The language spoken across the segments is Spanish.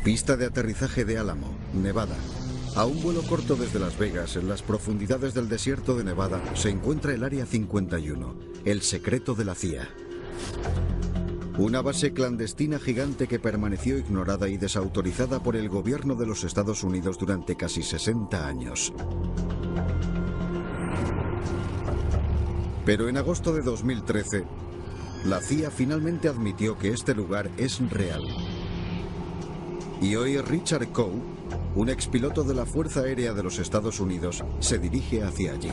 Pista de aterrizaje de Álamo, Nevada. A un vuelo corto desde Las Vegas, en las profundidades del desierto de Nevada, se encuentra el Área 51, el secreto de la CIA. Una base clandestina gigante que permaneció ignorada y desautorizada por el gobierno de los Estados Unidos durante casi 60 años. Pero en agosto de 2013, la CIA finalmente admitió que este lugar es real. Y hoy Richard Coe, un expiloto de la Fuerza Aérea de los Estados Unidos, se dirige hacia allí.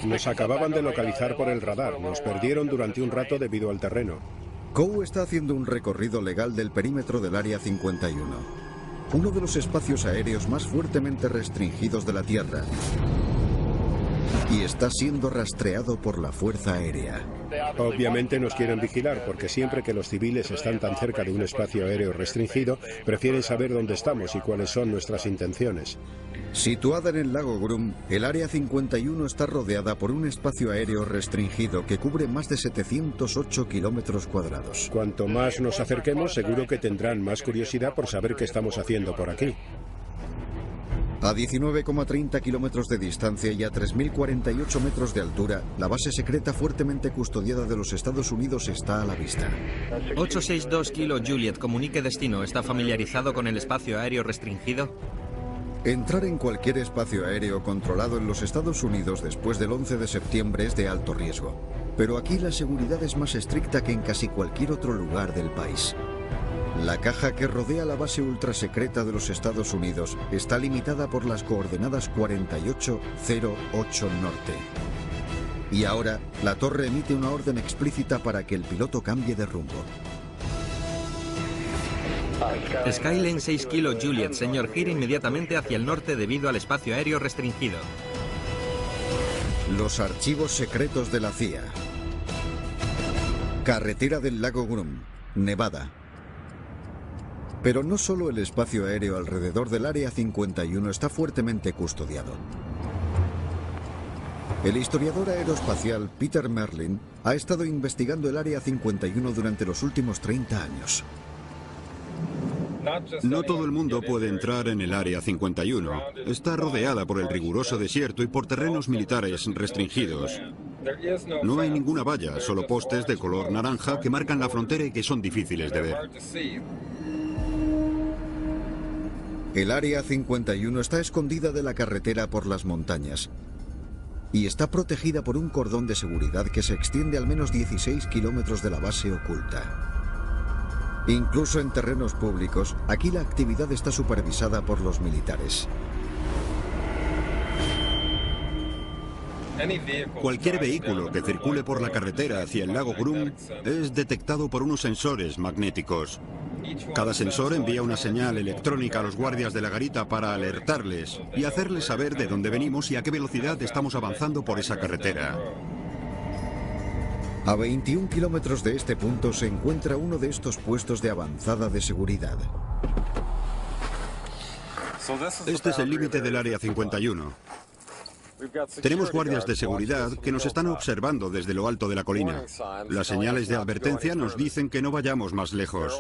Nos acababan de localizar por el radar. Nos perdieron durante un rato debido al terreno. Coe está haciendo un recorrido legal del perímetro del Área 51, uno de los espacios aéreos más fuertemente restringidos de la Tierra. Y está siendo rastreado por la Fuerza Aérea. Obviamente nos quieren vigilar porque siempre que los civiles están tan cerca de un espacio aéreo restringido, prefieren saber dónde estamos y cuáles son nuestras intenciones. Situada en el lago Groom, el Área 51 está rodeada por un espacio aéreo restringido que cubre más de 708 kilómetros cuadrados. Cuanto más nos acerquemos, seguro que tendrán más curiosidad por saber qué estamos haciendo por aquí. A 19,30 kilómetros de distancia y a 3.048 metros de altura, la base secreta fuertemente custodiada de los Estados Unidos está a la vista. 862 Kilo Juliet, comunique destino. ¿Está familiarizado con el espacio aéreo restringido? Entrar en cualquier espacio aéreo controlado en los Estados Unidos después del 11 de septiembre es de alto riesgo. Pero aquí la seguridad es más estricta que en casi cualquier otro lugar del país. La caja que rodea la base ultrasecreta de los Estados Unidos está limitada por las coordenadas 4808 norte. Y ahora, la torre emite una orden explícita para que el piloto cambie de rumbo. Skyline 6 Kilo Juliet, señor, gire inmediatamente hacia el norte debido al espacio aéreo restringido. Los archivos secretos de la CIA. Carretera del lago Groom, Nevada. Pero no solo el espacio aéreo alrededor del Área 51 está fuertemente custodiado. El historiador aeroespacial Peter Merlin ha estado investigando el Área 51 durante los últimos 30 años. No todo el mundo puede entrar en el Área 51. Está rodeada por el riguroso desierto y por terrenos militares restringidos. No hay ninguna valla, solo postes de color naranja que marcan la frontera y que son difíciles de ver. El Área 51 está escondida de la carretera por las montañas y está protegida por un cordón de seguridad que se extiende al menos 16 kilómetros de la base oculta. Incluso en terrenos públicos, aquí la actividad está supervisada por los militares. Cualquier vehículo que circule por la carretera hacia el lago Groom es detectado por unos sensores magnéticos. Cada sensor envía una señal electrónica a los guardias de la garita para alertarles y hacerles saber de dónde venimos y a qué velocidad estamos avanzando por esa carretera. A 21 kilómetros de este punto se encuentra uno de estos puestos de avanzada de seguridad. Este es el límite del Área 51. Tenemos guardias de seguridad que nos están observando desde lo alto de la colina. Las señales de advertencia nos dicen que no vayamos más lejos.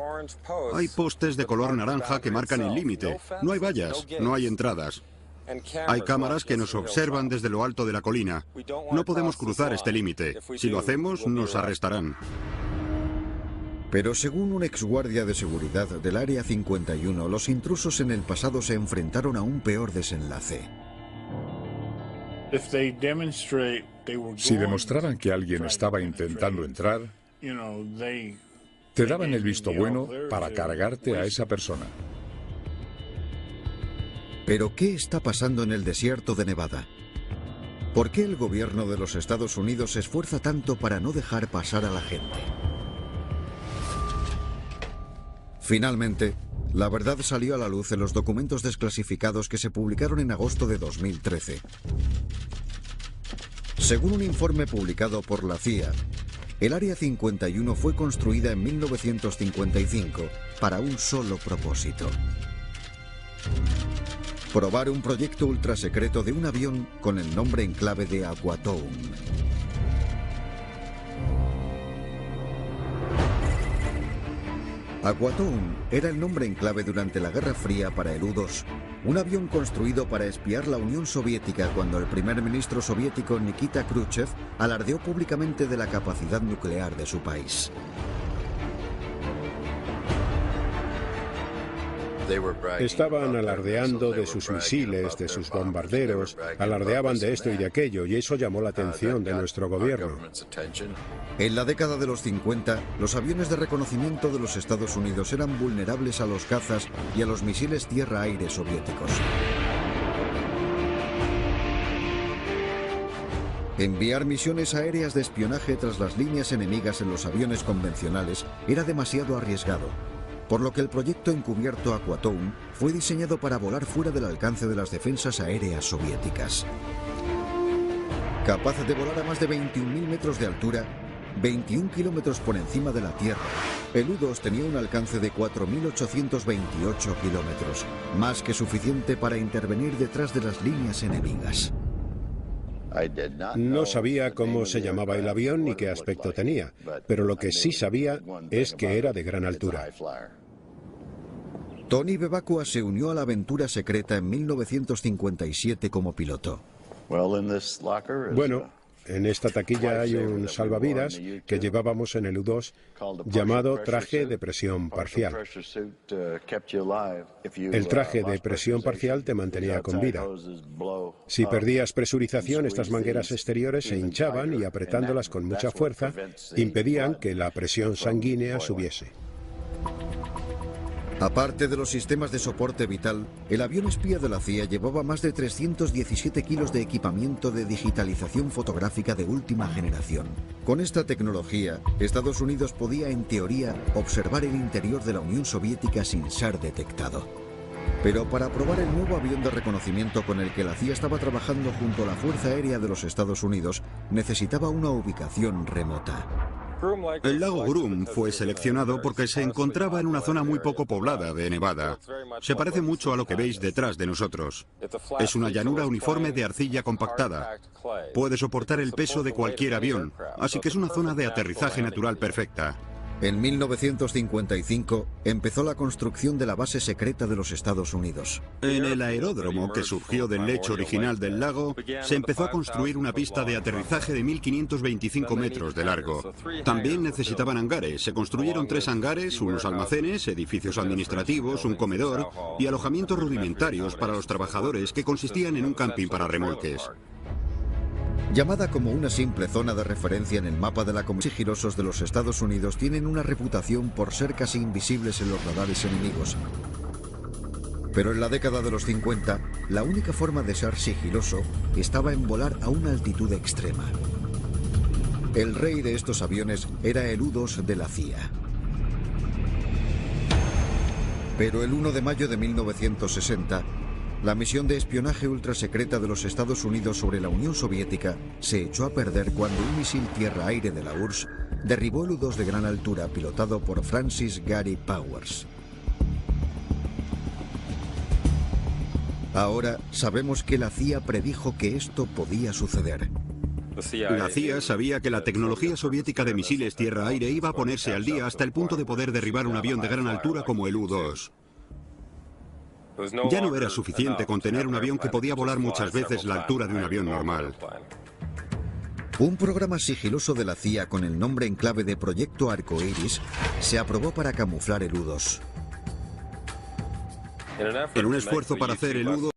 Hay postes de color naranja que marcan el límite. No hay vallas, no hay entradas. Hay cámaras que nos observan desde lo alto de la colina. No podemos cruzar este límite. Si lo hacemos, nos arrestarán. Pero según un exguardia de seguridad del Área 51, los intrusos en el pasado se enfrentaron a un peor desenlace. Si demostraran que alguien estaba intentando entrar, te daban el visto bueno para cargarte a esa persona. ¿Pero qué está pasando en el desierto de Nevada? ¿Por qué el gobierno de los Estados Unidos se esfuerza tanto para no dejar pasar a la gente? Finalmente, la verdad salió a la luz en los documentos desclasificados que se publicaron en agosto de 2013. Según un informe publicado por la CIA, el Área 51 fue construida en 1955 para un solo propósito: probar un proyecto ultrasecreto de un avión con el nombre en clave de Aquatoun. Aquatoon era el nombre en clave durante la Guerra Fría para el U-2, un avión construido para espiar la Unión Soviética cuando el primer ministro soviético Nikita Khrushchev alardeó públicamente de la capacidad nuclear de su país. Estaban alardeando de sus misiles, de sus bombarderos, alardeaban de esto y de aquello, y eso llamó la atención de nuestro gobierno. En la década de los 50, los aviones de reconocimiento de los Estados Unidos eran vulnerables a los cazas y a los misiles tierra-aire soviéticos. Enviar misiones aéreas de espionaje tras las líneas enemigas en los aviones convencionales era demasiado arriesgado, por lo que el proyecto encubierto Aquatoon fue diseñado para volar fuera del alcance de las defensas aéreas soviéticas. Capaz de volar a más de 21.000 metros de altura, 21 kilómetros por encima de la Tierra, el U-2 tenía un alcance de 4.828 kilómetros, más que suficiente para intervenir detrás de las líneas enemigas. No sabía cómo se llamaba el avión ni qué aspecto tenía, pero lo que sí sabía es que era de gran altura. Tony Bevacqua se unió a la aventura secreta en 1957 como piloto. Bueno, en esta taquilla hay un salvavidas que llevábamos en el U-2 llamado traje de presión parcial. El traje de presión parcial te mantenía con vida. Si perdías presurización, estas mangueras exteriores se hinchaban y apretándolas con mucha fuerza impedían que la presión sanguínea subiese. Aparte de los sistemas de soporte vital, el avión espía de la CIA llevaba más de 317 kilos de equipamiento de digitalización fotográfica de última generación. Con esta tecnología, Estados Unidos podía, en teoría, observar el interior de la Unión Soviética sin ser detectado. Pero para probar el nuevo avión de reconocimiento con el que la CIA estaba trabajando junto a la Fuerza Aérea de los Estados Unidos, necesitaba una ubicación remota. El lago Groom fue seleccionado porque se encontraba en una zona muy poco poblada de Nevada. Se parece mucho a lo que veis detrás de nosotros. Es una llanura uniforme de arcilla compactada. Puede soportar el peso de cualquier avión, así que es una zona de aterrizaje natural perfecta. En 1955 empezó la construcción de la base secreta de los Estados Unidos. En el aeródromo que surgió del lecho original del lago, se empezó a construir una pista de aterrizaje de 1.525 metros de largo. También necesitaban hangares. Se construyeron 3 hangares, unos almacenes, edificios administrativos, un comedor y alojamientos rudimentarios para los trabajadores que consistían en un camping para remolques. Llamada como una simple zona de referencia en el mapa de la comunicación, sigilosos de los Estados Unidos tienen una reputación por ser casi invisibles en los radares enemigos. Pero en la década de los 50, la única forma de ser sigiloso estaba en volar a una altitud extrema. El rey de estos aviones era el U-2 de la CIA. Pero el 1 de mayo de 1960, la misión de espionaje ultrasecreta de los Estados Unidos sobre la Unión Soviética se echó a perder cuando un misil tierra-aire de la URSS derribó el U-2 de gran altura pilotado por Francis Gary Powers. Ahora sabemos que la CIA predijo que esto podía suceder. La CIA sabía que la tecnología soviética de misiles tierra-aire iba a ponerse al día hasta el punto de poder derribar un avión de gran altura como el U-2. Ya no era suficiente con tener un avión que podía volar muchas veces la altura de un avión normal. Un programa sigiloso de la CIA con el nombre en clave de Proyecto Arcoiris se aprobó para camuflar el U-2. En un esfuerzo para hacer el U-2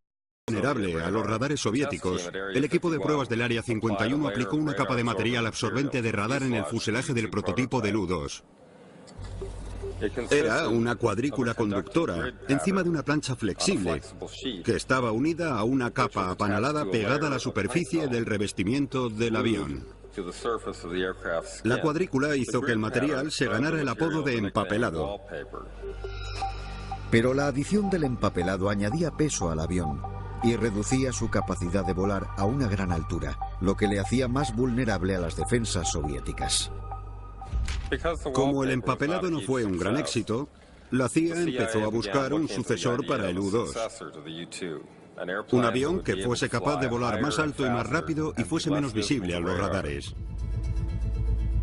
vulnerable a los radares soviéticos, el equipo de pruebas del Área 51 aplicó una capa de material absorbente de radar en el fuselaje del prototipo del U-2. Era una cuadrícula conductora encima de una plancha flexible que estaba unida a una capa apanalada pegada a la superficie del revestimiento del avión. La cuadrícula hizo que el material se ganara el apodo de empapelado. Pero la adición del empapelado añadía peso al avión y reducía su capacidad de volar a una gran altura, lo que le hacía más vulnerable a las defensas soviéticas. Como el empapelado no fue un gran éxito, la CIA empezó a buscar un sucesor para el U-2. Un avión que fuese capaz de volar más alto y más rápido y fuese menos visible a los radares.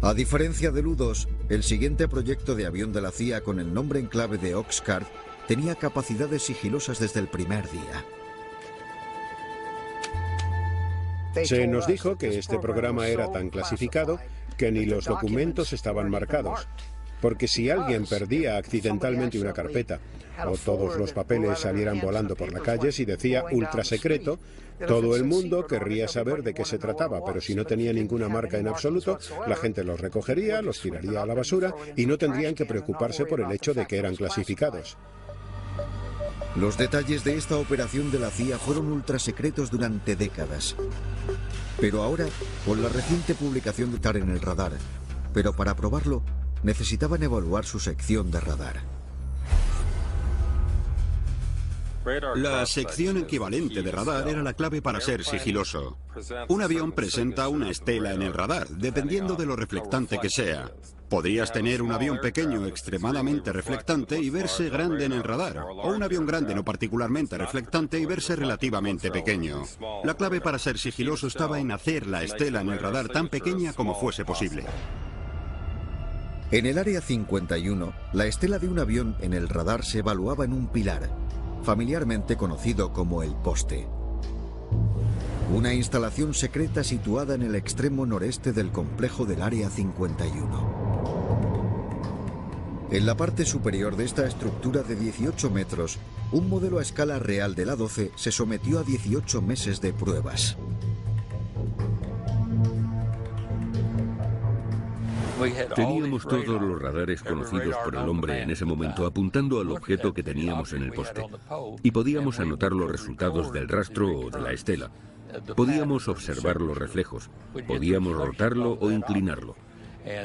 A diferencia del U-2, El siguiente proyecto de avión de la CIA con el nombre en clave de Oxcart tenía capacidades sigilosas desde el primer día. Se nos dijo que este programa era tan clasificado que ni los documentos estaban marcados, porque si alguien perdía accidentalmente una carpeta o todos los papeles salieran volando por la calle, si decía ultra secreto, todo el mundo querría saber de qué se trataba, pero si no tenía ninguna marca en absoluto, la gente los recogería, los tiraría a la basura y no tendrían que preocuparse por el hecho de que eran clasificados. Los detalles de esta operación de la CIA fueron ultrasecretos durante décadas. Pero ahora, con la reciente publicación de TAR en el radar, pero para probarlo, necesitaban evaluar su sección de radar. La sección equivalente de radar era la clave para ser sigiloso. Un avión presenta una estela en el radar, dependiendo de lo reflectante que sea. Podrías tener un avión pequeño extremadamente reflectante y verse grande en el radar, o un avión grande no particularmente reflectante y verse relativamente pequeño. La clave para ser sigiloso estaba en hacer la estela en el radar tan pequeña como fuese posible. En el Área 51, la estela de un avión en el radar se evaluaba en un pilar, familiarmente conocido como el poste. Una instalación secreta situada en el extremo noreste del complejo del Área 51. En la parte superior de esta estructura de 18 metros, un modelo a escala real del A-12 se sometió a 18 meses de pruebas. Teníamos todos los radares conocidos por el hombre en ese momento apuntando al objeto que teníamos en el poste. Y podíamos anotar los resultados del rastro o de la estela. Podíamos observar los reflejos. Podíamos rotarlo o inclinarlo.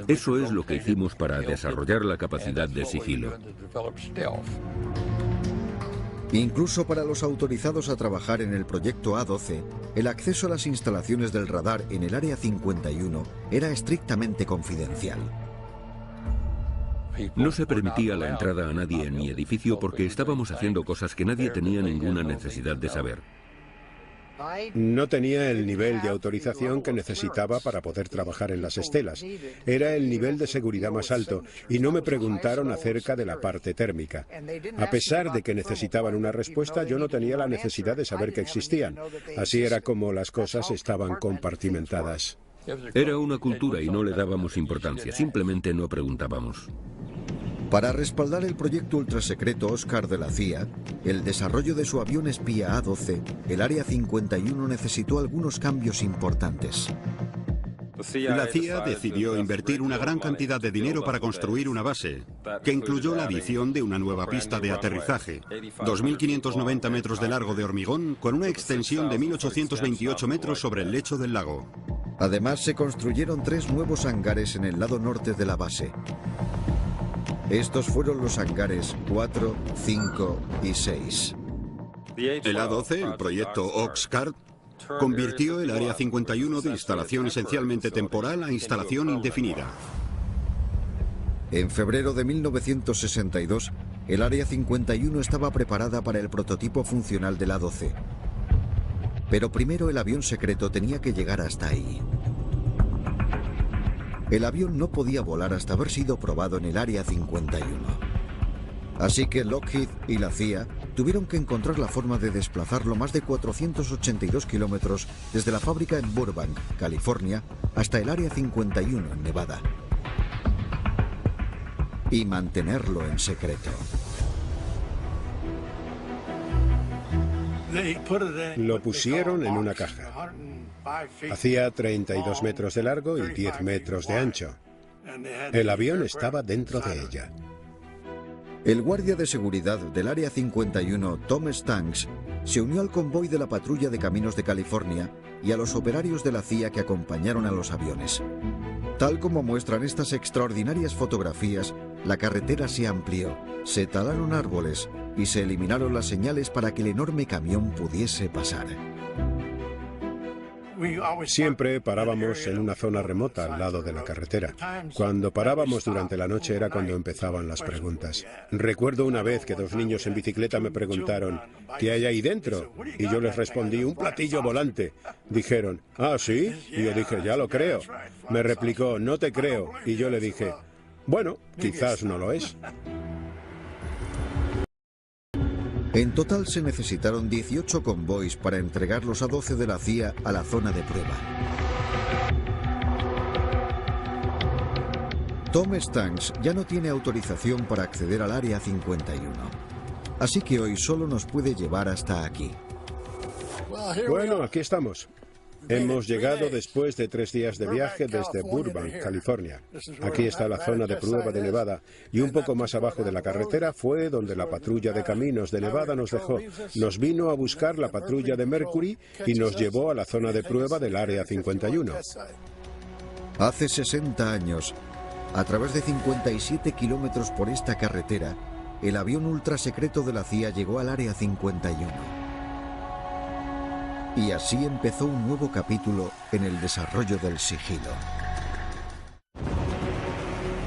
Eso es lo que hicimos para desarrollar la capacidad de sigilo. Incluso para los autorizados a trabajar en el proyecto A-12, el acceso a las instalaciones del radar en el Área 51 era estrictamente confidencial. No se permitía la entrada a nadie en mi edificio porque estábamos haciendo cosas que nadie tenía ninguna necesidad de saber. No tenía el nivel de autorización que necesitaba para poder trabajar en las estelas. Era el nivel de seguridad más alto y no me preguntaron acerca de la parte térmica. A pesar de que necesitaban una respuesta, yo no tenía la necesidad de saber que existían. Así era como las cosas estaban compartimentadas. Era una cultura y no le dábamos importancia, simplemente no preguntábamos. Para respaldar el proyecto ultrasecreto Oscar de la CIA, el desarrollo de su avión espía A-12, el Área 51 necesitó algunos cambios importantes. La CIA decidió invertir una gran cantidad de dinero para construir una base, que incluyó la adición de una nueva pista de aterrizaje, 2.590 metros de largo de hormigón, con una extensión de 1.828 metros sobre el lecho del lago. Además, se construyeron 3 nuevos hangares en el lado norte de la base. Estos fueron los hangares 4, 5 y 6. El A-12, el proyecto Oxcart, convirtió el Área 51 de instalación esencialmente temporal a instalación indefinida. En febrero de 1962, el Área 51 estaba preparada para el prototipo funcional del A-12. Pero primero el avión secreto tenía que llegar hasta ahí. El avión no podía volar hasta haber sido probado en el Área 51. Así que Lockheed y la CIA tuvieron que encontrar la forma de desplazarlo más de 482 kilómetros desde la fábrica en Burbank, California, hasta el Área 51 en Nevada. Y mantenerlo en secreto. Lo pusieron en una caja. Hacía 32 metros de largo y 10 metros de ancho. El avión estaba dentro de ella. El guardia de seguridad del Área 51, Tom Stanks, se unió al convoy de la Patrulla de Caminos de California y a los operarios de la CIA que acompañaron a los aviones. Tal como muestran estas extraordinarias fotografías, la carretera se amplió, se talaron árboles y se eliminaron las señales para que el enorme camión pudiese pasar. Siempre parábamos en una zona remota al lado de la carretera. Cuando parábamos durante la noche era cuando empezaban las preguntas. Recuerdo una vez que 2 niños en bicicleta me preguntaron, ¿qué hay ahí dentro? Y yo les respondí, un platillo volante. Dijeron, ¿ah, sí? Y yo dije, ya lo creo. Me replicó, no te creo. Y yo le dije, Bueno, quizás no lo es. En total se necesitaron 18 convoys para entregar los A-12 de la CIA a la zona de prueba. Tom Stanks ya no tiene autorización para acceder al Área 51. Así que hoy solo nos puede llevar hasta aquí. Bueno, aquí estamos. Hemos llegado después de 3 días de viaje desde Burbank, California. Aquí está la zona de prueba de Nevada, y un poco más abajo de la carretera fue donde la patrulla de caminos de Nevada nos dejó. Nos vino a buscar la patrulla de Mercury y nos llevó a la zona de prueba del Área 51. Hace 60 años, a través de 57 kilómetros por esta carretera, el avión ultrasecreto de la CIA llegó al Área 51. Y así empezó un nuevo capítulo en el desarrollo del sigilo.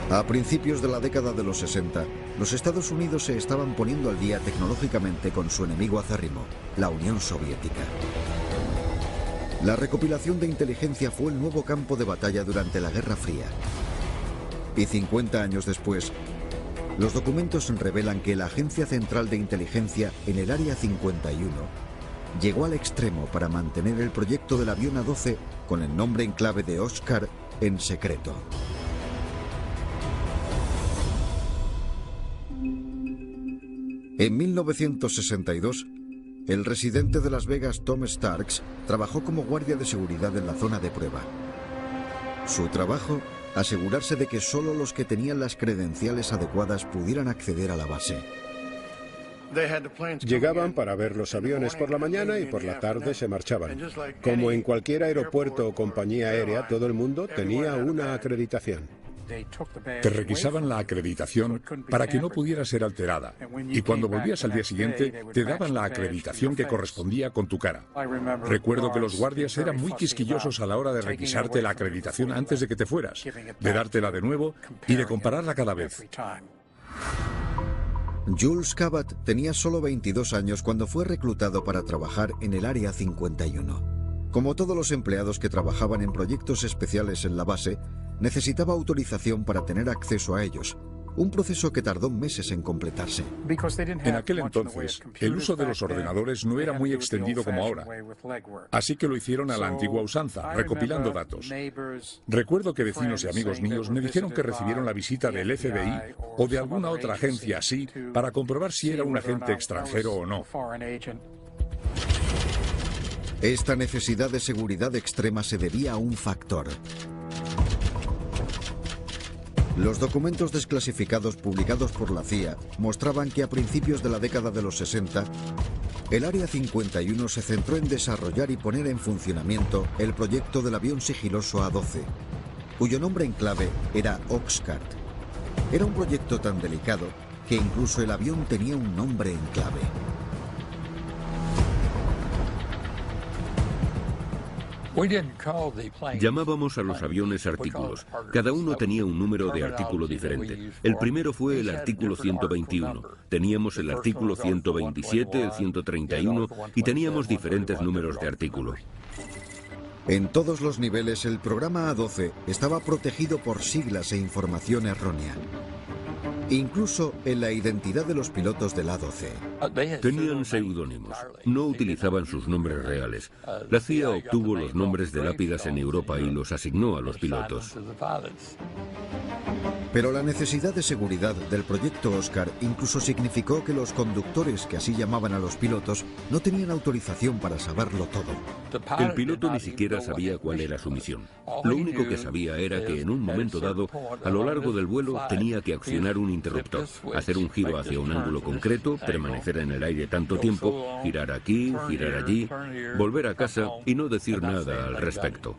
A principios de la década de los 60, los Estados Unidos se estaban poniendo al día tecnológicamente con su enemigo acérrimo, la Unión Soviética. La recopilación de inteligencia fue el nuevo campo de batalla durante la Guerra Fría. Y 50 años después, los documentos revelan que la Agencia Central de Inteligencia en el Área 51 llegó al extremo para mantener el proyecto del avión A-12 con el nombre en clave de Oscar en secreto. En 1962, el residente de Las Vegas, Tom Starks, trabajó como guardia de seguridad en la zona de prueba. Su trabajo, asegurarse de que solo los que tenían las credenciales adecuadas pudieran acceder a la base. Llegaban para ver los aviones por la mañana y por la tarde se marchaban. Como en cualquier aeropuerto o compañía aérea, todo el mundo tenía una acreditación. Te requisaban la acreditación para que no pudiera ser alterada. Y cuando volvías al día siguiente, te daban la acreditación que correspondía con tu cara. Recuerdo que los guardias eran muy quisquillosos a la hora de requisarte la acreditación antes de que te fueras, de dártela de nuevo y de compararla cada vez. Jules Cabot tenía solo 22 años cuando fue reclutado para trabajar en el Área 51. Como todos los empleados que trabajaban en proyectos especiales en la base, necesitaba autorización para tener acceso a ellos, un proceso que tardó meses en completarse. En aquel entonces, el uso de los ordenadores no era muy extendido como ahora, así que lo hicieron a la antigua usanza, recopilando datos. Recuerdo que vecinos y amigos míos me dijeron que recibieron la visita del FBI o de alguna otra agencia así para comprobar si era un agente extranjero o no. Esta necesidad de seguridad extrema se debía a un factor. Los documentos desclasificados publicados por la CIA mostraban que a principios de la década de los 60, el Área 51 se centró en desarrollar y poner en funcionamiento el proyecto del avión sigiloso A-12, cuyo nombre en clave era Oscar. Era un proyecto tan delicado que incluso el avión tenía un nombre en clave. Llamábamos a los aviones artículos. Cada uno tenía un número de artículo diferente. El primero fue el artículo 121. Teníamos el artículo 127, el 131 y teníamos diferentes números de artículo. En todos los niveles, el programa A-12 estaba protegido por siglas e información errónea. Incluso en la identidad de los pilotos del A-12. Tenían seudónimos. No utilizaban sus nombres reales. La CIA obtuvo los nombres de lápidas en Europa y los asignó a los pilotos. Pero la necesidad de seguridad del proyecto Oscar incluso significó que los conductores, que así llamaban a los pilotos, no tenían autorización para saberlo todo. El piloto ni siquiera sabía cuál era su misión. Lo único que sabía era que en un momento dado, a lo largo del vuelo, tenía que accionar un interruptor, hacer un giro hacia un ángulo concreto, permanecer en el aire tanto tiempo, girar aquí, girar allí, volver a casa y no decir nada al respecto.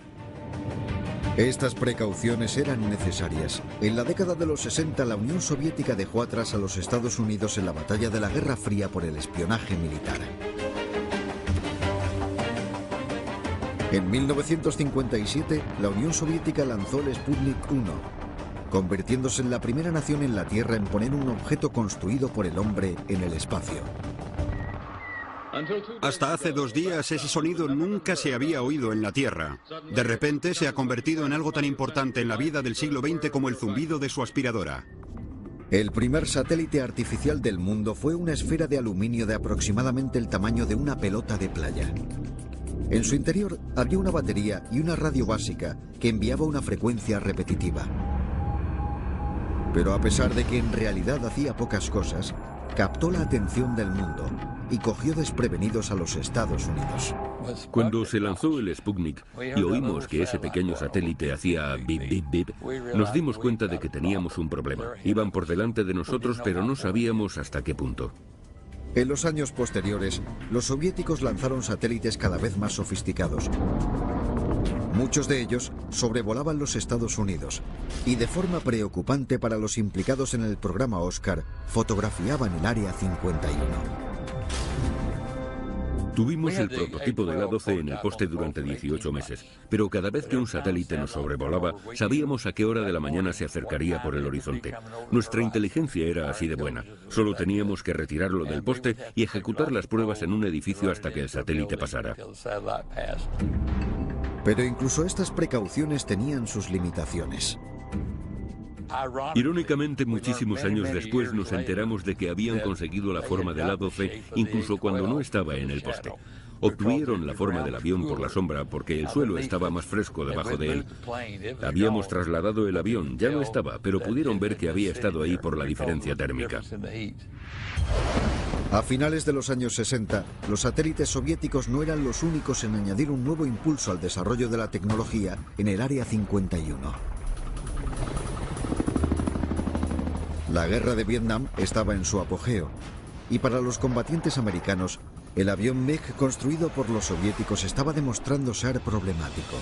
Estas precauciones eran necesarias. En la década de los 60, la Unión Soviética dejó atrás a los Estados Unidos en la batalla de la Guerra Fría por el espionaje militar. En 1957, la Unión Soviética lanzó el Sputnik 1, convirtiéndose en la primera nación en la Tierra en poner un objeto construido por el hombre en el espacio. Hasta hace 2 días ese sonido nunca se había oído en la Tierra. De repente se ha convertido en algo tan importante en la vida del siglo XX como el zumbido de su aspiradora. El primer satélite artificial del mundo fue una esfera de aluminio de aproximadamente el tamaño de una pelota de playa. En su interior había una batería y una radio básica que enviaba una frecuencia repetitiva. Pero a pesar de que en realidad hacía pocas cosas, captó la atención del mundo y cogió desprevenidos a los Estados Unidos. Cuando se lanzó el Sputnik y oímos que ese pequeño satélite hacía bip, bip, bip, nos dimos cuenta de que teníamos un problema. Iban por delante de nosotros, pero no sabíamos hasta qué punto. En los años posteriores, los soviéticos lanzaron satélites cada vez más sofisticados. Muchos de ellos sobrevolaban los Estados Unidos y, de forma preocupante para los implicados en el programa Oscar, fotografiaban el Área 51. Tuvimos el prototipo del A-12 en el poste durante 18 meses, pero cada vez que un satélite nos sobrevolaba, sabíamos a qué hora de la mañana se acercaría por el horizonte. Nuestra inteligencia era así de buena. Solo teníamos que retirarlo del poste y ejecutar las pruebas en un edificio hasta que el satélite pasara. Pero incluso estas precauciones tenían sus limitaciones. Irónicamente, muchísimos años después nos enteramos de que habían conseguido la forma del A-12 incluso cuando no estaba en el poste. Obtuvieron la forma del avión por la sombra porque el suelo estaba más fresco debajo de él. Habíamos trasladado el avión, ya no estaba, pero pudieron ver que había estado ahí por la diferencia térmica. A finales de los años 60, los satélites soviéticos no eran los únicos en añadir un nuevo impulso al desarrollo de la tecnología en el Área 51. La guerra de Vietnam estaba en su apogeo, y para los combatientes americanos, el avión MiG construido por los soviéticos estaba demostrando ser problemático.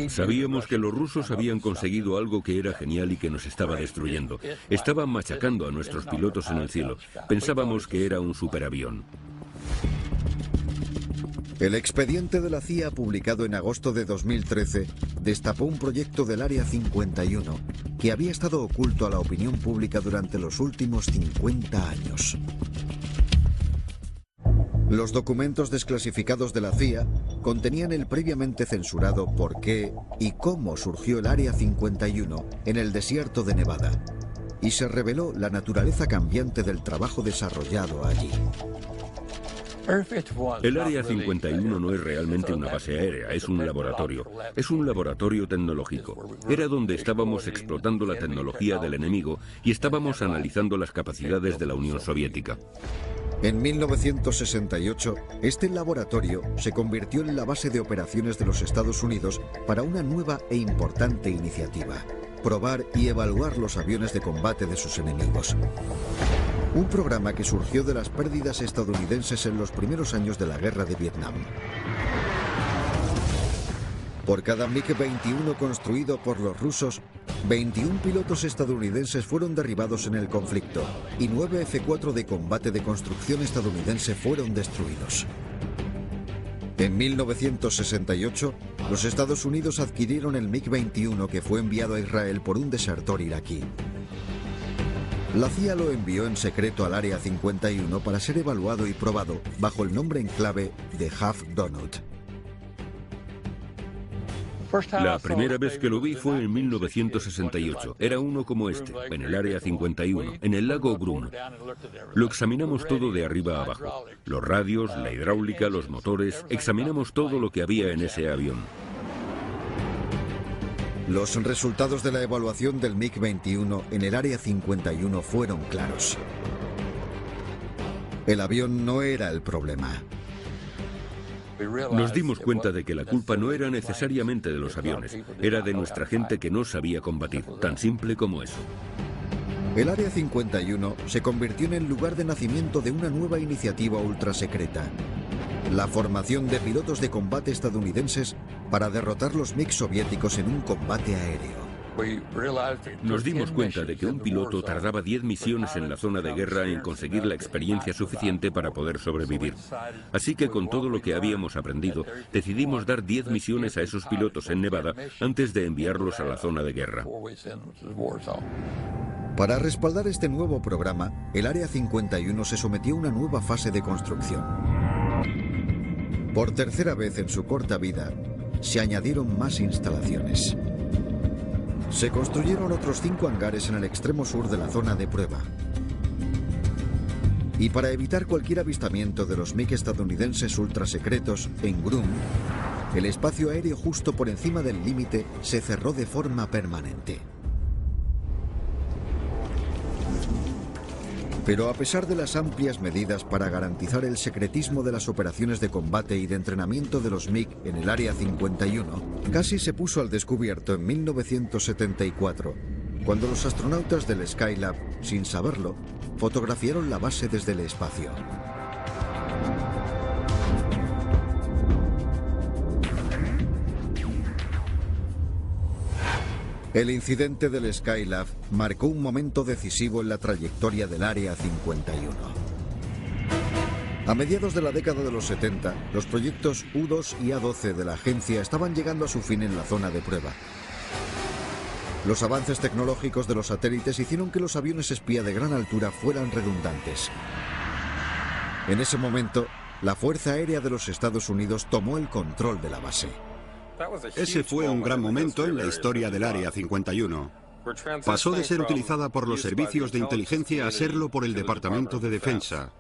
Sabíamos que los rusos habían conseguido algo que era genial y que nos estaba destruyendo. Estaban machacando a nuestros pilotos en el cielo. Pensábamos que era un superavión. El expediente de la CIA, publicado en agosto de 2013, destapó un proyecto del Área 51 que había estado oculto a la opinión pública durante los últimos 50 años. Los documentos desclasificados de la CIA contenían el previamente censurado por qué y cómo surgió el Área 51 en el desierto de Nevada, y se reveló la naturaleza cambiante del trabajo desarrollado allí. El Área 51 no es realmente una base aérea, es un laboratorio. Es un laboratorio tecnológico. Era donde estábamos explotando la tecnología del enemigo y estábamos analizando las capacidades de la Unión Soviética. En 1968, este laboratorio se convirtió en la base de operaciones de los Estados Unidos para una nueva e importante iniciativa: probar y evaluar los aviones de combate de sus enemigos. Un programa que surgió de las pérdidas estadounidenses en los primeros años de la guerra de Vietnam. Por cada MiG-21 construido por los rusos, 21 pilotos estadounidenses fueron derribados en el conflicto y 9 F-4 de combate de construcción estadounidense fueron destruidos. En 1968, los Estados Unidos adquirieron el MiG-21 que fue enviado a Israel por un desertor iraquí. La CIA lo envió en secreto al Área 51 para ser evaluado y probado bajo el nombre en clave de Half Donut. La primera vez que lo vi fue en 1968. Era uno como este, en el Área 51, en el lago Grun. Lo examinamos todo de arriba a abajo. Los radios, la hidráulica, los motores. Examinamos todo lo que había en ese avión. Los resultados de la evaluación del MiG-21 en el Área 51 fueron claros. El avión no era el problema. Nos dimos cuenta de que la culpa no era necesariamente de los aviones, era de nuestra gente que no sabía combatir, tan simple como eso. El Área 51 se convirtió en el lugar de nacimiento de una nueva iniciativa ultrasecreta: la formación de pilotos de combate estadounidenses para derrotar los MiG soviéticos en un combate aéreo. Nos dimos cuenta de que un piloto tardaba 10 misiones en la zona de guerra en conseguir la experiencia suficiente para poder sobrevivir. Así que con todo lo que habíamos aprendido, decidimos dar 10 misiones a esos pilotos en Nevada antes de enviarlos a la zona de guerra. Para respaldar este nuevo programa, el Área 51 se sometió a una nueva fase de construcción. Por tercera vez en su corta vida, se añadieron más instalaciones. Se construyeron otros 5 hangares en el extremo sur de la zona de prueba. Y para evitar cualquier avistamiento de los MiG estadounidenses ultrasecretos en Groom, el espacio aéreo justo por encima del límite se cerró de forma permanente. Pero a pesar de las amplias medidas para garantizar el secretismo de las operaciones de combate y de entrenamiento de los MiG en el Área 51, casi se puso al descubierto en 1974, cuando los astronautas del Skylab, sin saberlo, fotografiaron la base desde el espacio. El incidente del Skylab marcó un momento decisivo en la trayectoria del Área 51. A mediados de la década de los 70, los proyectos U-2 y A-12 de la agencia estaban llegando a su fin en la zona de prueba. Los avances tecnológicos de los satélites hicieron que los aviones espía de gran altura fueran redundantes. En ese momento, la Fuerza Aérea de los Estados Unidos tomó el control de la base. Ese fue un gran momento en la historia del Área 51. Pasó de ser utilizada por los servicios de inteligencia a serlo por el Departamento de Defensa,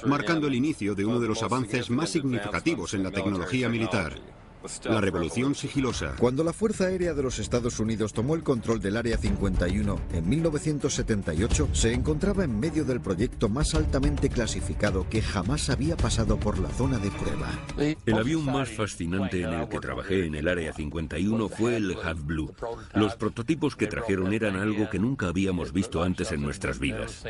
marcando el inicio de uno de los avances más significativos en la tecnología militar, la revolución sigilosa. Cuando la Fuerza Aérea de los Estados Unidos tomó el control del Área 51 en 1978, se encontraba en medio del proyecto más altamente clasificado que jamás había pasado por la zona de prueba. El avión más fascinante en el que trabajé en el Área 51 fue el Half Blue. Los prototipos que trajeron eran algo que nunca habíamos visto antes en nuestras vidas.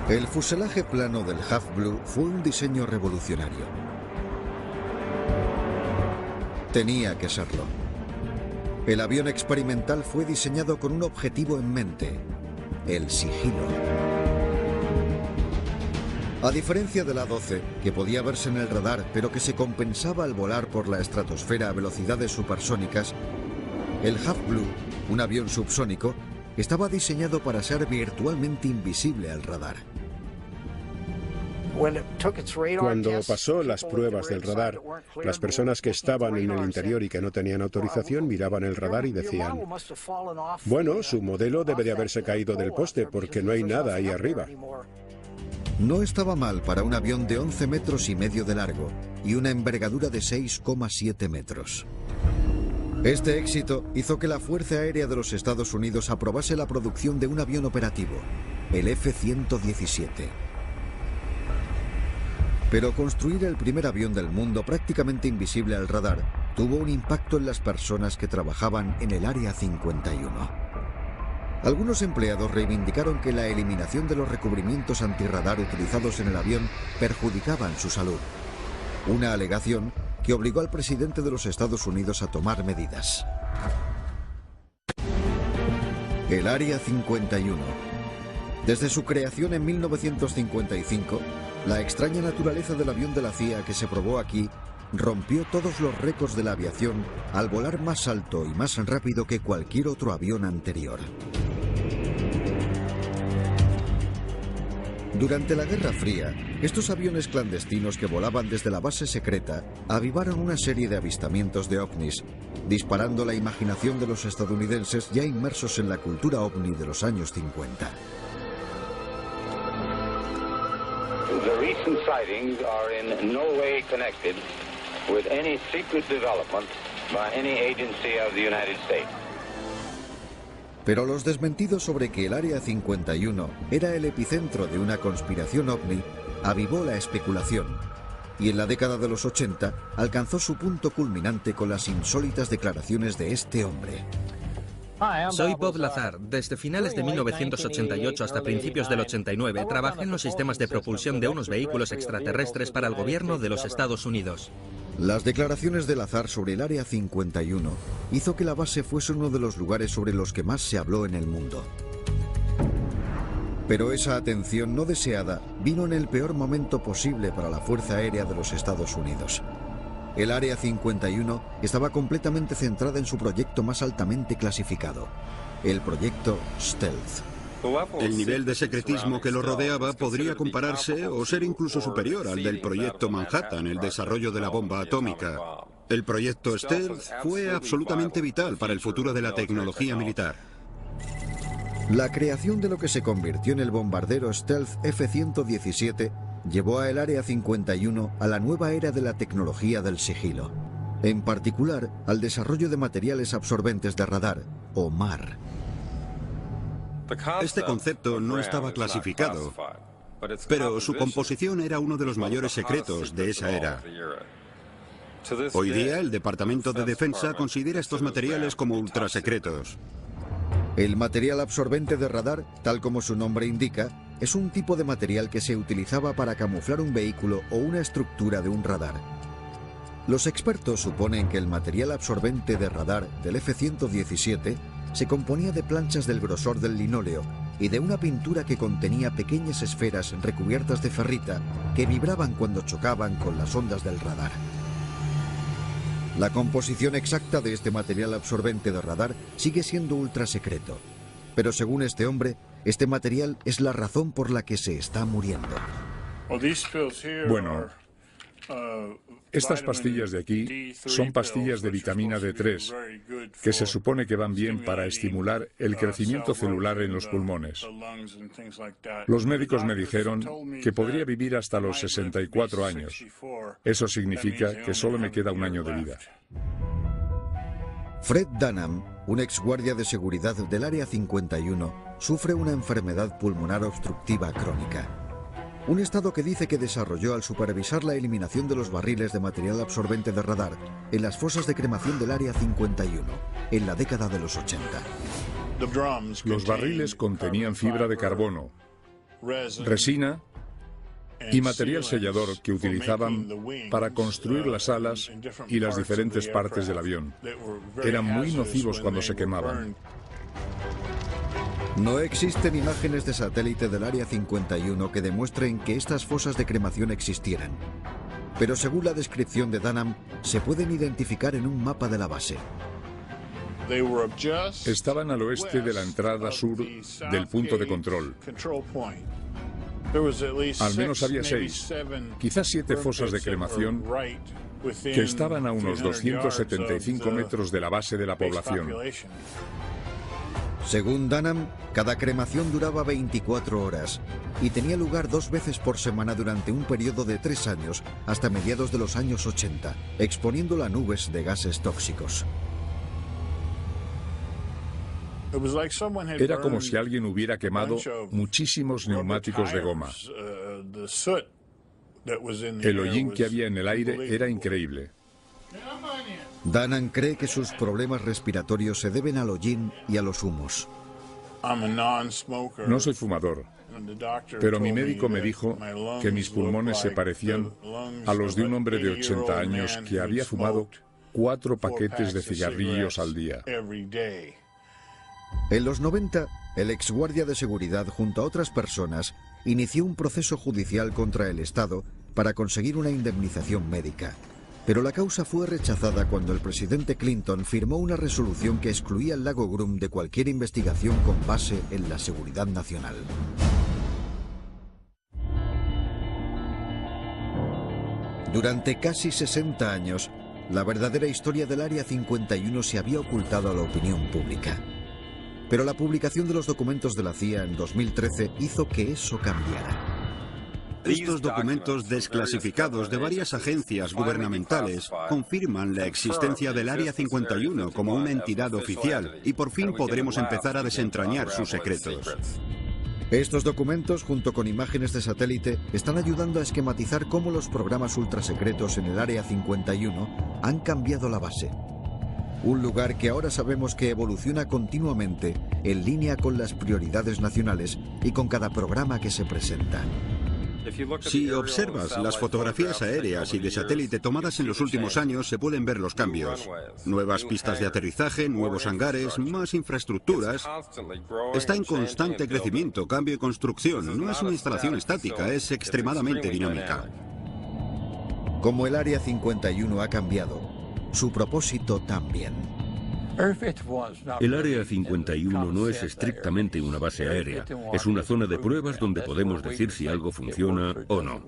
El fuselaje plano del Half Blue fue un diseño revolucionario. Tenía que serlo. El avión experimental fue diseñado con un objetivo en mente: el sigilo. A diferencia del A-12, que podía verse en el radar pero que se compensaba al volar por la estratosfera a velocidades supersónicas, el Half Blue, un avión subsónico, estaba diseñado para ser virtualmente invisible al radar. Cuando pasó las pruebas del radar, las personas que estaban en el interior y que no tenían autorización miraban el radar y decían: bueno, su modelo debe de haberse caído del poste porque no hay nada ahí arriba. No estaba mal para un avión de 11 metros y medio de largo y una envergadura de 6,7 metros. Este éxito hizo que la Fuerza Aérea de los Estados Unidos aprobase la producción de un avión operativo, el F-117. Pero construir el primer avión del mundo prácticamente invisible al radar tuvo un impacto en las personas que trabajaban en el Área 51. Algunos empleados reivindicaron que la eliminación de los recubrimientos antirradar utilizados en el avión perjudicaban su salud. Una alegación que obligó al presidente de los Estados Unidos a tomar medidas. El Área 51. Desde su creación en 1955, la extraña naturaleza del avión de la CIA que se probó aquí rompió todos los récords de la aviación al volar más alto y más rápido que cualquier otro avión anterior. Durante la Guerra Fría, estos aviones clandestinos que volaban desde la base secreta avivaron una serie de avistamientos de ovnis, disparando la imaginación de los estadounidenses ya inmersos en la cultura ovni de los años 50. The recent sightings are in no way connected with any secret development by any agency of the United States. Pero los desmentidos sobre que el Área 51 era el epicentro de una conspiración ovni avivó la especulación, y en la década de los 80 alcanzó su punto culminante con las insólitas declaraciones de este hombre. Soy Bob Lazar. Desde finales de 1988 hasta principios del 89 trabajé en los sistemas de propulsión de unos vehículos extraterrestres para el gobierno de los Estados Unidos. Las declaraciones de Lazar sobre el Área 51 hizo que la base fuese uno de los lugares sobre los que más se habló en el mundo. Pero esa atención no deseada vino en el peor momento posible para la Fuerza Aérea de los Estados Unidos. El Área 51 estaba completamente centrada en su proyecto más altamente clasificado, el proyecto Stealth. El nivel de secretismo que lo rodeaba podría compararse o ser incluso superior al del proyecto Manhattan, el desarrollo de la bomba atómica. El proyecto Stealth fue absolutamente vital para el futuro de la tecnología militar. La creación de lo que se convirtió en el bombardero Stealth F-117 llevó a el Área 51 a la nueva era de la tecnología del sigilo, en particular al desarrollo de materiales absorbentes de radar, o MAR. Este concepto no estaba clasificado, pero su composición era uno de los mayores secretos de esa era. Hoy día, el Departamento de Defensa considera estos materiales como ultrasecretos. El material absorbente de radar, tal como su nombre indica, es un tipo de material que se utilizaba para camuflar un vehículo o una estructura de un radar. Los expertos suponen que el material absorbente de radar del F-117 se componía de planchas del grosor del linóleo y de una pintura que contenía pequeñas esferas recubiertas de ferrita que vibraban cuando chocaban con las ondas del radar. La composición exacta de este material absorbente de radar sigue siendo ultrasecreto, pero según este hombre, este material es la razón por la que se está muriendo. Bueno, estas pastillas de aquí son pastillas de vitamina D3, que se supone que van bien para estimular el crecimiento celular en los pulmones. Los médicos me dijeron que podría vivir hasta los 64 años. Eso significa que solo me queda un año de vida. Fred Dunham, un ex guardia de seguridad del Área 51, sufre una enfermedad pulmonar obstructiva crónica. Un estado que dice que desarrolló al supervisar la eliminación de los barriles de material absorbente de radar en las fosas de cremación del Área 51, en la década de los 80. Los barriles contenían fibra de carbono, resina y material sellador que utilizaban para construir las alas y las diferentes partes del avión. Eran muy nocivos cuando se quemaban. No existen imágenes de satélite del Área 51 que demuestren que estas fosas de cremación existieran. Pero según la descripción de Dunham, se pueden identificar en un mapa de la base. Estaban al oeste de la entrada sur del punto de control. Al menos había 6, quizás 7 fosas de cremación que estaban a unos 275 metros de la base de la población. Según Dunham, cada cremación duraba 24 horas y tenía lugar 2 veces por semana durante un periodo de 3 años hasta mediados de los años 80, exponiéndola a nubes de gases tóxicos. Era como si alguien hubiera quemado muchísimos neumáticos de goma. El hollín que había en el aire era increíble. Dunham cree que sus problemas respiratorios se deben al hollín y a los humos. No soy fumador, pero mi médico me dijo que mis pulmones se parecían a los de un hombre de 80 años que había fumado 4 paquetes de cigarrillos al día. En los 90, el exguardia de seguridad junto a otras personas inició un proceso judicial contra el Estado para conseguir una indemnización médica. Pero la causa fue rechazada cuando el presidente Clinton firmó una resolución que excluía el lago Groom de cualquier investigación con base en la seguridad nacional. Durante casi 60 años, la verdadera historia del Área 51 se había ocultado a la opinión pública. Pero la publicación de los documentos de la CIA en 2013 hizo que eso cambiara. Estos documentos desclasificados de varias agencias gubernamentales confirman la existencia del Área 51 como una entidad oficial y por fin podremos empezar a desentrañar sus secretos. Estos documentos, junto con imágenes de satélite, están ayudando a esquematizar cómo los programas ultrasecretos en el Área 51 han cambiado la base. Un lugar que ahora sabemos que evoluciona continuamente en línea con las prioridades nacionales y con cada programa que se presenta. Si observas las fotografías aéreas y de satélite tomadas en los últimos años, se pueden ver los cambios. Nuevas pistas de aterrizaje, nuevos hangares, más infraestructuras. Está en constante crecimiento, cambio y construcción. No es una instalación estática, es extremadamente dinámica. Como el Área 51 ha cambiado, su propósito también. El Área 51 no es estrictamente una base aérea, es una zona de pruebas donde podemos decir si algo funciona o no.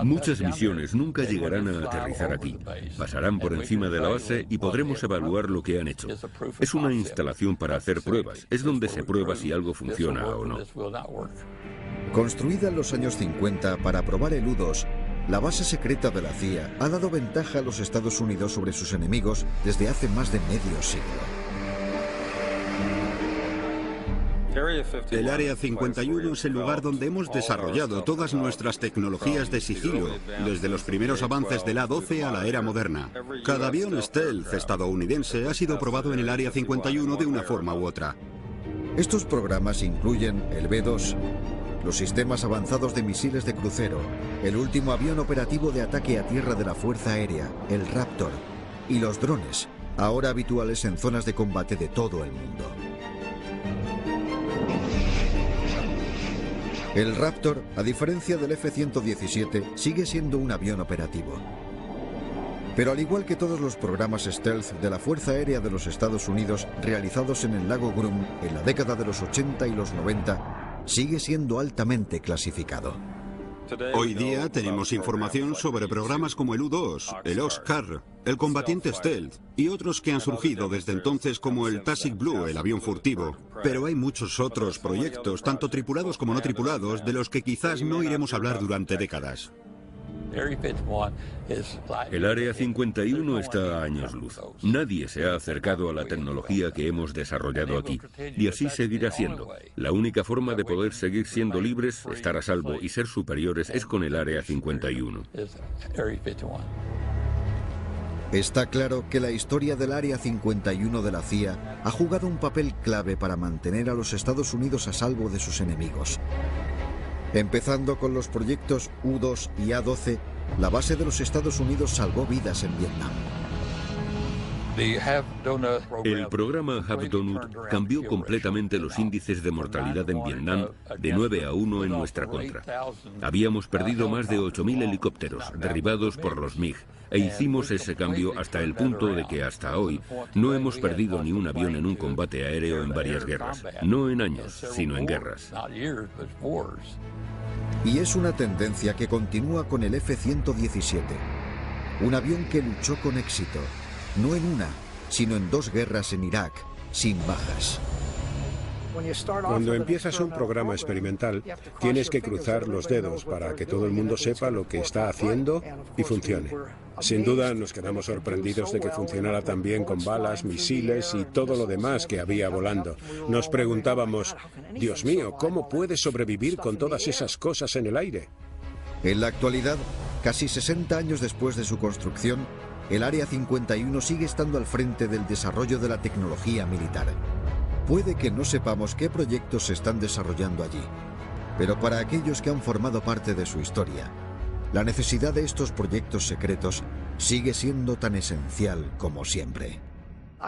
Muchas misiones nunca llegarán a aterrizar aquí. Pasarán por encima de la base y podremos evaluar lo que han hecho. Es una instalación para hacer pruebas. Es donde se prueba si algo funciona o no. Construida en los años 50 para probar el U-2, la base secreta de la CIA ha dado ventaja a los Estados Unidos sobre sus enemigos desde hace más de medio siglo. El Área 51 es el lugar donde hemos desarrollado todas nuestras tecnologías de sigilo, desde los primeros avances del A-12 a la era moderna. Cada avión stealth estadounidense ha sido probado en el Área 51 de una forma u otra. Estos programas incluyen el B-2, los sistemas avanzados de misiles de crucero, el último avión operativo de ataque a tierra de la Fuerza Aérea, el Raptor, y los drones, ahora habituales en zonas de combate de todo el mundo. El Raptor, a diferencia del F-117, sigue siendo un avión operativo. Pero al igual que todos los programas stealth de la Fuerza Aérea de los Estados Unidos realizados en el lago Groom en la década de los 80 y los 90, sigue siendo altamente clasificado. Hoy día tenemos información sobre programas como el U-2, el Oscar, el combatiente stealth y otros que han surgido desde entonces como el Tasic Blue, el avión furtivo. Pero hay muchos otros proyectos, tanto tripulados como no tripulados, de los que quizás no iremos a hablar durante décadas. El Área 51 está a años luz. Nadie se ha acercado a la tecnología que hemos desarrollado aquí. Y así seguirá siendo. La única forma de poder seguir siendo libres, estar a salvo y ser superiores es con el Área 51. Está claro que la historia del Área 51 de la CIA ha jugado un papel clave para mantener a los Estados Unidos a salvo de sus enemigos. Empezando con los proyectos U-2 y A-12, la base de los Estados Unidos salvó vidas en Vietnam. El programa Have-Donut cambió completamente los índices de mortalidad en Vietnam de 9 a 1 en nuestra contra. Habíamos perdido más de 8.000 helicópteros derribados por los MiG e hicimos ese cambio hasta el punto de que hasta hoy no hemos perdido ni un avión en un combate aéreo en varias guerras. No en años, sino en guerras. Y es una tendencia que continúa con el F-117, un avión que luchó con éxito, no en una, sino en 2 guerras en Irak, sin bajas. Cuando empiezas un programa experimental, tienes que cruzar los dedos para que todo el mundo sepa lo que está haciendo y funcione. Sin duda nos quedamos sorprendidos de que funcionara tan bien con balas, misiles y todo lo demás que había volando. Nos preguntábamos, Dios mío, ¿cómo puede sobrevivir con todas esas cosas en el aire? En la actualidad, casi 60 años después de su construcción, el Área 51 sigue estando al frente del desarrollo de la tecnología militar. Puede que no sepamos qué proyectos se están desarrollando allí, pero para aquellos que han formado parte de su historia, la necesidad de estos proyectos secretos sigue siendo tan esencial como siempre.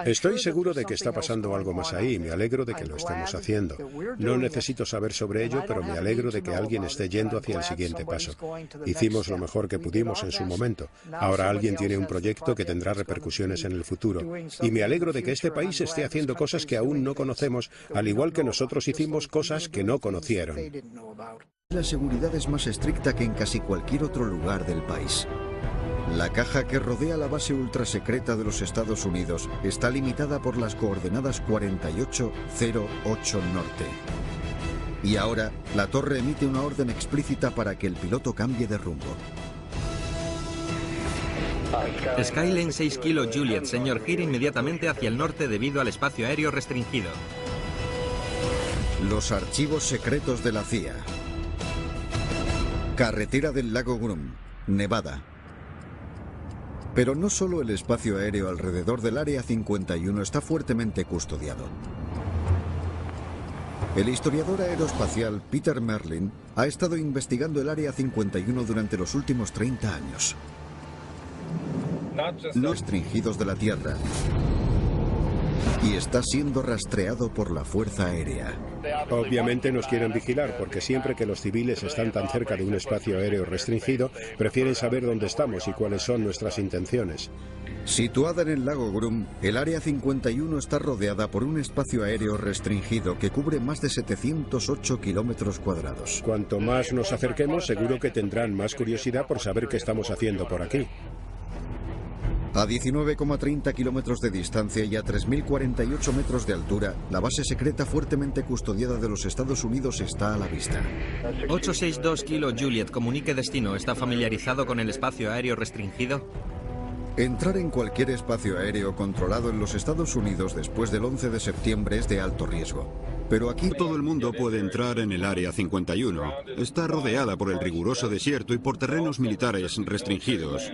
Estoy seguro de que está pasando algo más ahí. Me alegro de que lo estemos haciendo. No necesito saber sobre ello, pero me alegro de que alguien esté yendo hacia el siguiente paso. Hicimos lo mejor que pudimos en su momento. Ahora alguien tiene un proyecto que tendrá repercusiones en el futuro. Y me alegro de que este país esté haciendo cosas que aún no conocemos, al igual que nosotros hicimos cosas que no conocieron. La seguridad es más estricta que en casi cualquier otro lugar del país. La caja que rodea la base ultrasecreta de los Estados Unidos está limitada por las coordenadas 4808 norte. Y ahora, la torre emite una orden explícita para que el piloto cambie de rumbo. Skyline 6 Kilo Juliet, señor, gire inmediatamente hacia el norte debido al espacio aéreo restringido. Los archivos secretos de la CIA. Carretera del lago Groom, Nevada. Pero no solo el espacio aéreo alrededor del Área 51 está fuertemente custodiado. El historiador aeroespacial Peter Merlin ha estado investigando el Área 51 durante los últimos 30 años. No restringidos de la Tierra. Y está siendo rastreado por la Fuerza Aérea. Obviamente nos quieren vigilar porque siempre que los civiles están tan cerca de un espacio aéreo restringido, prefieren saber dónde estamos y cuáles son nuestras intenciones. Situada en el lago Groom, el Área 51 está rodeada por un espacio aéreo restringido que cubre más de 708 kilómetros cuadrados. Cuanto más nos acerquemos, seguro que tendrán más curiosidad por saber qué estamos haciendo por aquí. A 19,30 kilómetros de distancia y a 3.048 metros de altura, la base secreta fuertemente custodiada de los Estados Unidos está a la vista. 862 Kilo Juliet, comunique destino. ¿Está familiarizado con el espacio aéreo restringido? Entrar en cualquier espacio aéreo controlado en los Estados Unidos después del 11 de septiembre es de alto riesgo. Pero aquí todo el mundo puede entrar en el Área 51. Está rodeada por el riguroso desierto y por terrenos militares restringidos.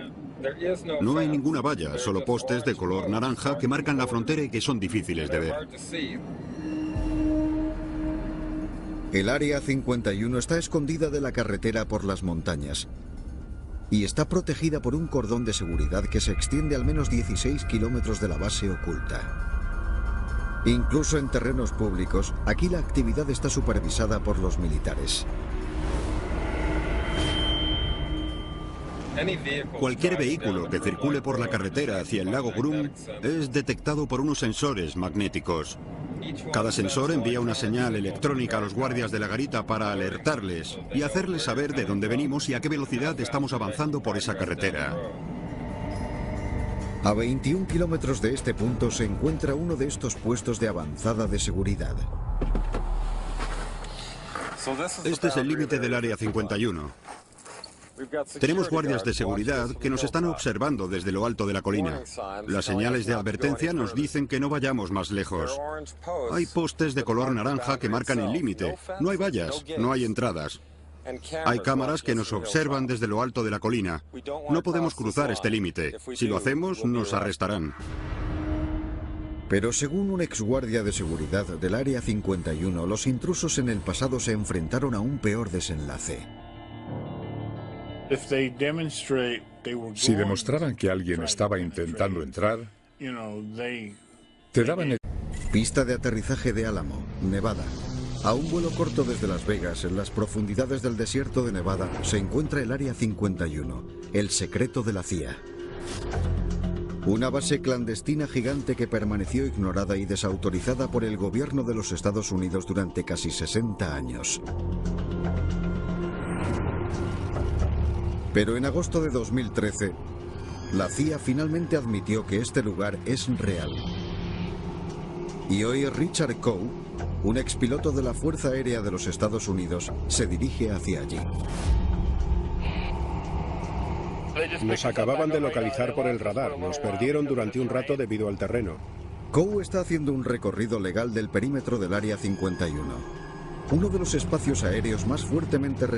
No hay ninguna valla, solo postes de color naranja que marcan la frontera y que son difíciles de ver. el Área 51 está escondida de la carretera por las montañas y está protegida por un cordón de seguridad que se extiende al menos 16 kilómetros de la base oculta. Incluso en terrenos públicos, aquí la actividad está supervisada por los militares. Cualquier vehículo que circule por la carretera hacia el lago Groom es detectado por unos sensores magnéticos. Cada sensor envía una señal electrónica a los guardias de la garita para alertarles y hacerles saber de dónde venimos y a qué velocidad estamos avanzando por esa carretera. A 21 kilómetros de este punto se encuentra uno de estos puestos de avanzada de seguridad. Este es el límite del Área 51. Tenemos guardias de seguridad que nos están observando desde lo alto de la colina. Las señales de advertencia nos dicen que no vayamos más lejos. Hay postes de color naranja que marcan el límite. No hay vallas, no hay entradas. Hay cámaras que nos observan desde lo alto de la colina. No podemos cruzar este límite. Si lo hacemos, nos arrestarán. Pero según un exguardia de seguridad del Área 51, los intrusos en el pasado se enfrentaron a un peor desenlace. Si demostraran que alguien estaba intentando entrar, te daban el... Pista de aterrizaje de Álamo, Nevada. A un vuelo corto desde Las Vegas, en las profundidades del desierto de Nevada, se encuentra el Área 51, el secreto de la CIA. Una base clandestina gigante que permaneció ignorada y desautorizada por el gobierno de los Estados Unidos durante casi 60 años. Pero en agosto de 2013, la CIA finalmente admitió que este lugar es real. Y hoy Richard Coe, un expiloto de la Fuerza Aérea de los Estados Unidos, se dirige hacia allí. Nos acababan de localizar por el radar. Nos perdieron durante un rato debido al terreno. Coe está haciendo un recorrido legal del perímetro del Área 51, uno de los espacios aéreos más fuertemente